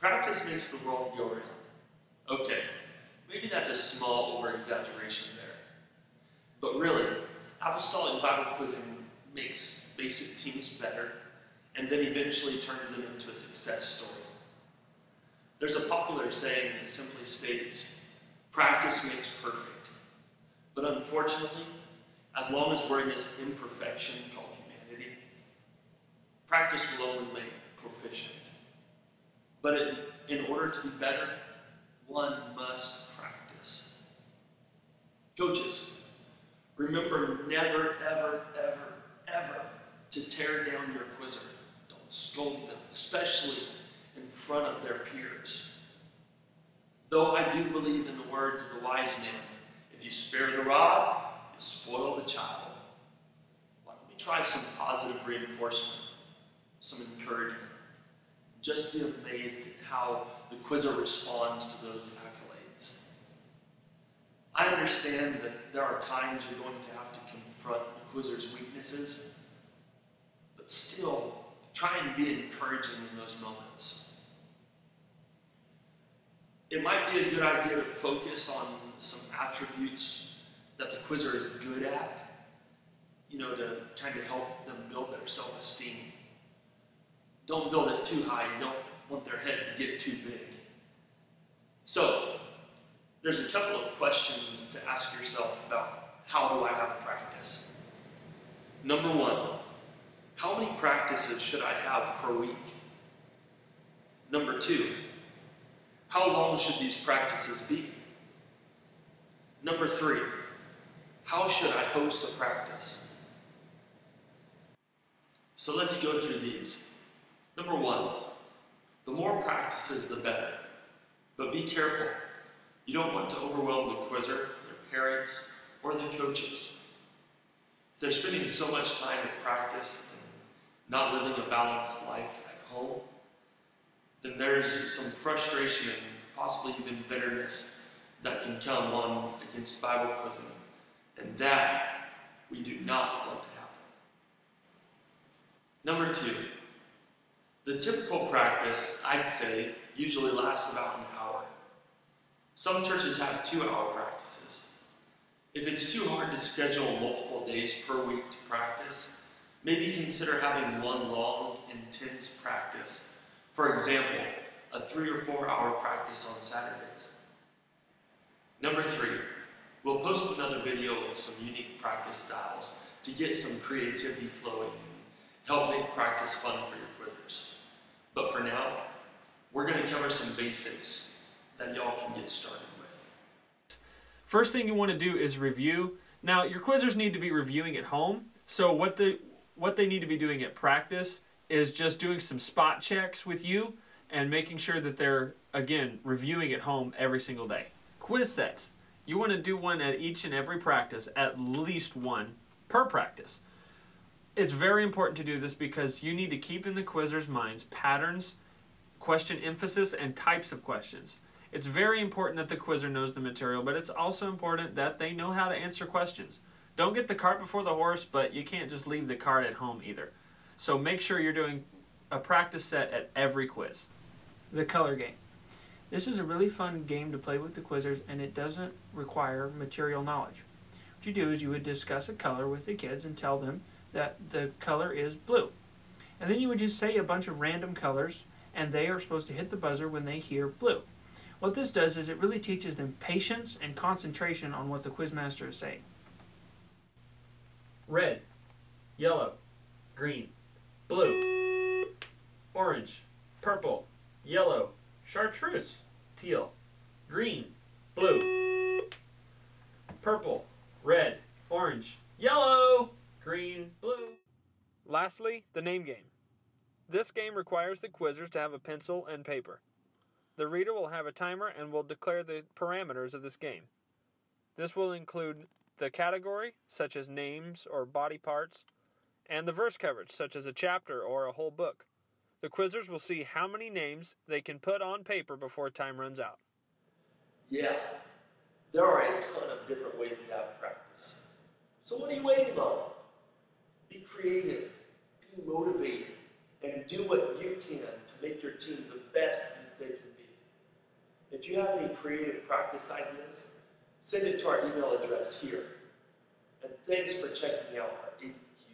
Practice makes the world go round. Okay, maybe that's a small over-exaggeration there. But really, Apostolic Bible Quizzing makes basic teams better and then eventually turns them into a success story. There's a popular saying that simply states, practice makes perfect. But unfortunately, as long as we're in this imperfection called humanity, practice will only make proficient. But in order to be better, one must practice. Coaches, remember never, ever, ever, ever to tear down your quizzer. Don't scold them, especially in front of their peers. Though I do believe in the words of the wise man, if you spare the rod, you spoil the child. Why don't we try some positive reinforcement, some encouragement? Just be amazed at how the quizzer responds to those accolades. I understand that there are times you're going to have to confront the quizzer's weaknesses, but still, try and be encouraging in those moments. It might be a good idea to focus on some attributes that the quizzer is good at, to kind of help them build their self-esteem. Don't build it too high. You don't want their head to get too big. So, there's a couple of questions to ask yourself about how do I have a practice. Number one, how many practices should I have per week? Number two, how long should these practices be? Number three, how should I host a practice? So let's go through these. Number one, the more practices, the better. But be careful. You don't want to overwhelm the quizzer, their parents, or the coaches. If they're spending so much time at practice and not living a balanced life at home, then there's some frustration and possibly even bitterness that can come on against Bible quizzing. And that we do not want to happen. Number two, the typical practice, I'd say, usually lasts about an hour. Some churches have 2-hour practices. If it's too hard to schedule multiple days per week to practice, maybe consider having one long, intense practice. For example, a 3 or 4 hour practice on Saturdays. Number three, we'll post another video with some unique practice styles to get some creativity flowing and help make practice fun for your quizzers. But for now, we're going to cover some basics that y'all can get started with. First thing you want to do is review. Now, your quizzers need to be reviewing at home, so what they need to be doing at practice is just doing some spot checks with you and making sure that they're, again, reviewing at home every single day. Quiz sets. You want to do one at each and every practice, at least one per practice. It's very important to do this because you need to keep in the quizzers' minds patterns, question emphasis, and types of questions. It's very important that the quizzer knows the material, but it's also important that they know how to answer questions. Don't get the cart before the horse, but you can't just leave the cart at home either. So make sure you're doing a practice set at every quiz. The color game. This is a really fun game to play with the quizzers, and it doesn't require material knowledge. What you do is you would discuss a color with the kids and tell them that the color is blue. And then you would just say a bunch of random colors, and they are supposed to hit the buzzer when they hear blue. What this does is it really teaches them patience and concentration on what the quizmaster is saying. Red, yellow, green, blue, orange, purple, yellow, chartreuse, teal, green, blue, purple, red, orange, yellow, green, blue. Lastly, the name game. This game requires the quizzers to have a pencil and paper. The reader will have a timer and will declare the parameters of this game. This will include the category, such as names or body parts, and the verse coverage, such as a chapter or a whole book. The quizzers will see how many names they can put on paper before time runs out. Yeah, there are a ton of different ways to have practice. So what are you waiting on? Be creative, be motivated, and do what you can to make your team the best that they can If you have any creative practice ideas, send it to our email address here. And thanks for checking out our ABQ